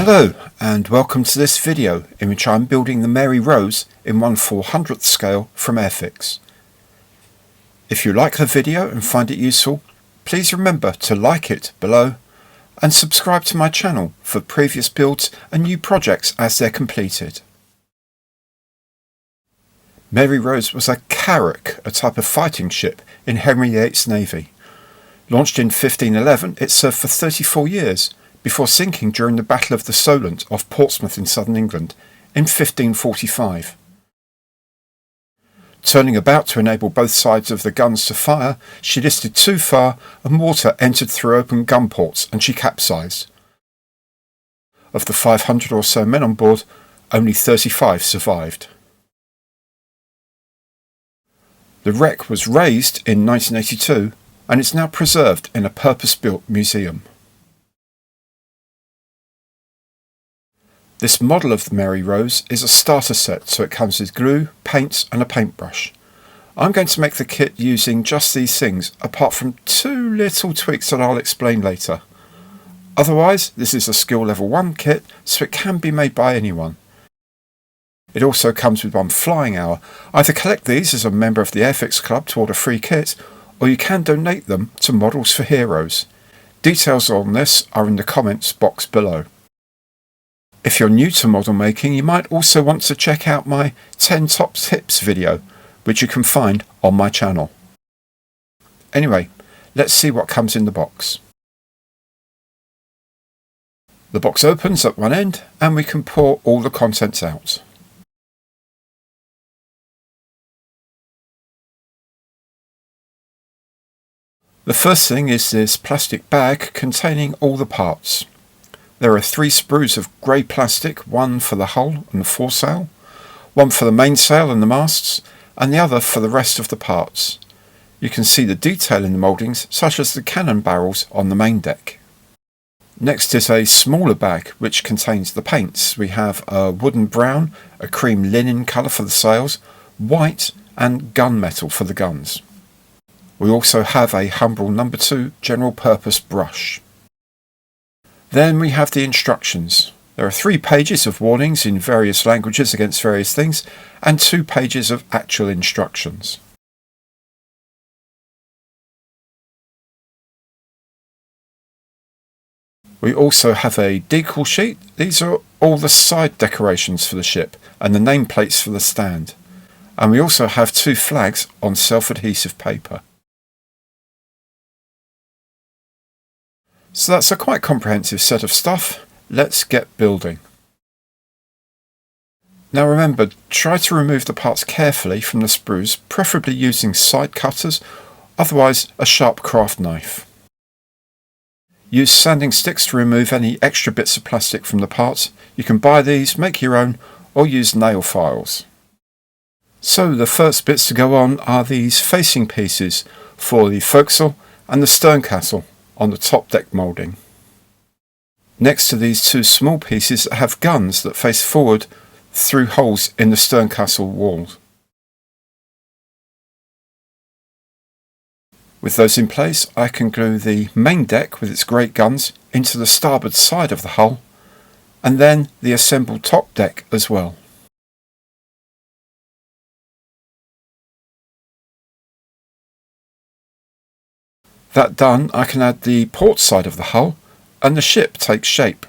Hello and welcome to this video in which I'm building the Mary Rose in 1/400th scale from Airfix. If you like the video and find it useful, please remember to like it below and subscribe to my channel for previous builds and new projects as they're completed. Mary Rose was a carrack, a type of fighting ship in Henry VIII's Navy. Launched in 1511, it served for 34 years before sinking during the Battle of the Solent off Portsmouth in southern England in 1545. Turning about to enable both sides of the guns to fire, she listed too far and water entered through open gun ports and she capsized. Of the 500 or so men on board, only 35 survived. The wreck was razed in 1982 and is now preserved in a purpose-built museum. This model of the Mary Rose is a starter set, so it comes with glue, paints and a paintbrush. I'm going to make the kit using just these things, apart from two little tweaks that I'll explain later. Otherwise, this is a skill level 1 kit, so it can be made by anyone. It also comes with one flying hour. Either collect these as a member of the Airfix Club toward a free kit, or you can donate them to Models for Heroes. Details on this are in the comments box below. If you're new to model making, you might also want to check out my 10 top tips video, which you can find on my channel. Anyway, let's see what comes in the box. The box opens at one end and we can pour all the contents out. The first thing is this plastic bag containing all the parts. There are 3 sprues of grey plastic, one for the hull and the foresail, one for the mainsail and the masts, and the other for the rest of the parts. You can see the detail in the mouldings, such as the cannon barrels on the main deck. Next is a smaller bag which contains the paints. We have a wooden brown, a cream linen colour for the sails, white and gunmetal for the guns. We also have a Humbrol No. 2 general purpose brush. Then we have the instructions. There are 3 pages of warnings in various languages against various things and 2 pages of actual instructions. We also have a decal sheet. These are all the side decorations for the ship and the nameplates for the stand. And we also have 2 flags on self-adhesive paper. So that's a quite comprehensive set of stuff. Let's get building. Now remember, try to remove the parts carefully from the sprues, preferably using side cutters, otherwise a sharp craft knife. Use sanding sticks to remove any extra bits of plastic from the parts. You can buy these, make your own, or use nail files. So the first bits to go on are these facing pieces for the forecastle and the stern castle on the top deck moulding. Next to these 2 small pieces that have guns that face forward through holes in the stern castle walls. With those in place, I can glue the main deck with its great guns into the starboard side of the hull, and then the assembled top deck as well. That done, I can add the port side of the hull and the ship takes shape.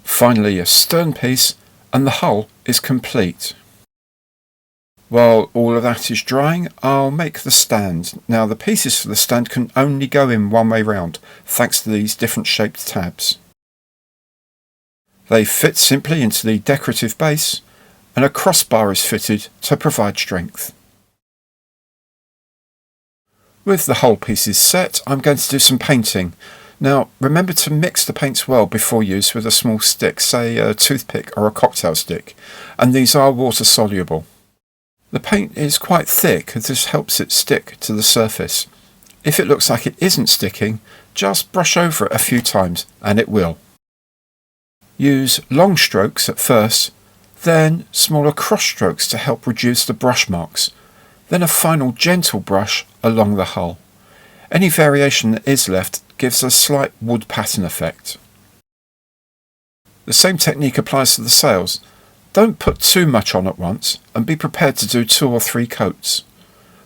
Finally, a stern piece and the hull is complete. While all of that is drying, I'll make the stand. Now the pieces for the stand can only go in one way round, thanks to these different shaped tabs. They fit simply into the decorative base and a crossbar is fitted to provide strength. With the whole pieces set, I'm going to do some painting. Now remember to mix the paints well before use with a small stick, say a toothpick or a cocktail stick, and these are water soluble. The paint is quite thick as this helps it stick to the surface. If it looks like it isn't sticking, just brush over it a few times and it will. Use long strokes at first, then smaller cross strokes to help reduce the brush marks, then a final gentle brush along the hull. Any variation that is left gives a slight wood pattern effect. The same technique applies to the sails. Don't put too much on at once and be prepared to do 2 or 3 coats.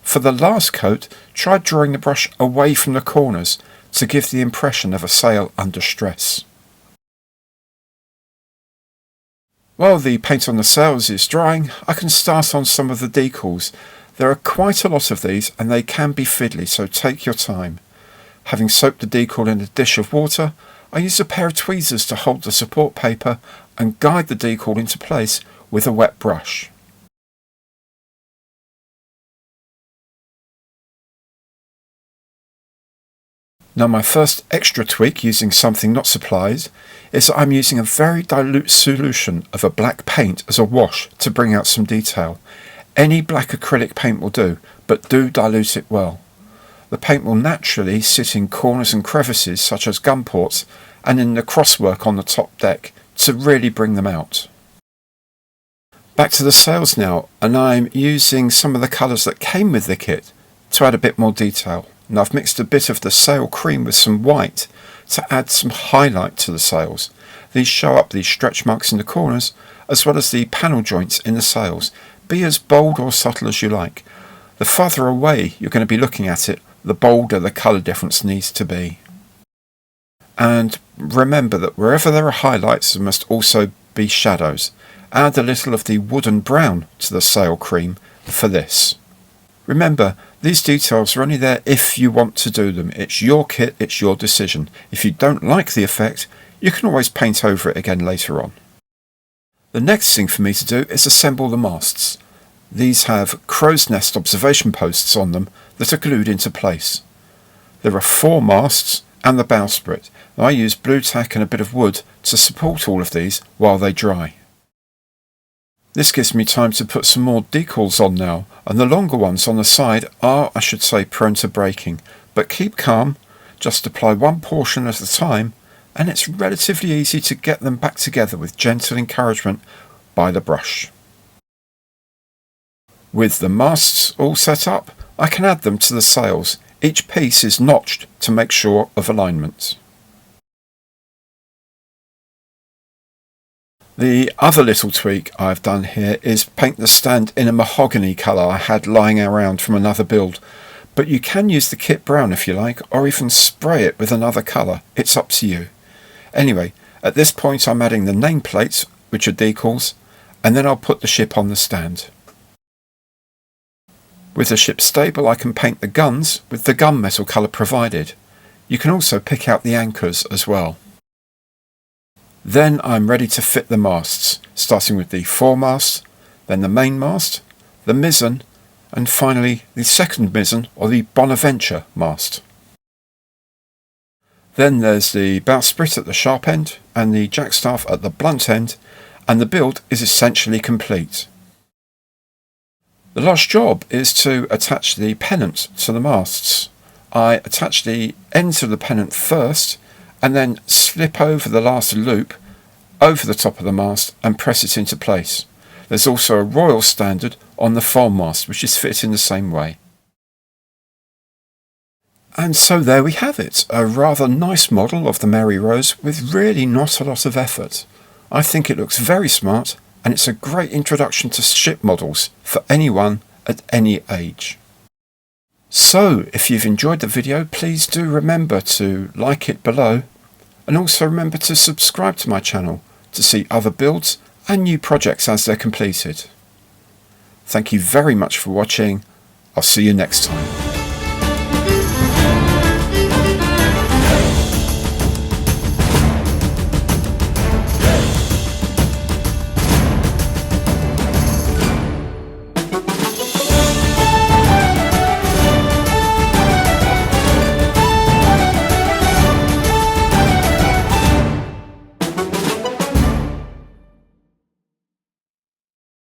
For the last coat, try drawing the brush away from the corners to give the impression of a sail under stress. While the paint on the sails is drying, I can start on some of the decals. There are quite a lot of these and they can be fiddly, so take your time. Having soaked the decal in a dish of water, I use a pair of tweezers to hold the support paper and guide the decal into place with a wet brush. Now my first extra tweak using something not supplies is that I'm using a very dilute solution of a black paint as a wash to bring out some detail. Any black acrylic paint will do, but do dilute it well. The paint will naturally sit in corners and crevices such as gun ports and in the crosswork on the top deck to really bring them out. Back to the sails now, and I'm using some of the colours that came with the kit to add a bit more detail. And I've mixed a bit of the sail cream with some white to add some highlight to the sails. These show up the stretch marks in the corners as well as the panel joints in the sails. Be as bold or subtle as you like. The farther away you're going to be looking at it, the bolder the colour difference needs to be. And remember that wherever there are highlights there must also be shadows. Add a little of the wooden brown to the sail cream for this. Remember, these details are only there if you want to do them. It's your kit, it's your decision. If you don't like the effect, you can always paint over it again later on. The next thing for me to do is assemble the masts. These have crow's nest observation posts on them that are glued into place. There are 4 masts and the bowsprit. I use blue tack and a bit of wood to support all of these while they dry. This gives me time to put some more decals on now, and the longer ones on the side are, I should say, prone to breaking, but keep calm, just apply one portion at a time, and it's relatively easy to get them back together with gentle encouragement by the brush. With the masts all set up, I can add them to the sails. Each piece is notched to make sure of alignment. The other little tweak I've done here is paint the stand in a mahogany colour I had lying around from another build, but you can use the kit brown if you like, or even spray it with another colour, it's up to you. Anyway, at this point I'm adding the nameplates, which are decals, and then I'll put the ship on the stand. With the ship stable I can paint the guns with the gunmetal colour provided. You can also pick out the anchors as well. Then I'm ready to fit the masts, starting with the foremast, then the mainmast, the mizzen, and finally the second mizzen or the Bonaventure mast. Then there's the bowsprit at the sharp end and the jackstaff at the blunt end, and the build is essentially complete. The last job is to attach the pennant to the masts. I attach the ends of the pennant first and then slip over the last loop over the top of the mast and press it into place. There's also a royal standard on the foremast which is fit in the same way. And so there we have it, a rather nice model of the Mary Rose with really not a lot of effort. I think it looks very smart and it's a great introduction to ship models for anyone at any age. So if you've enjoyed the video, please do remember to like it below, and also remember to subscribe to my channel to see other builds and new projects as they're completed. Thank you very much for watching. I'll see you next time.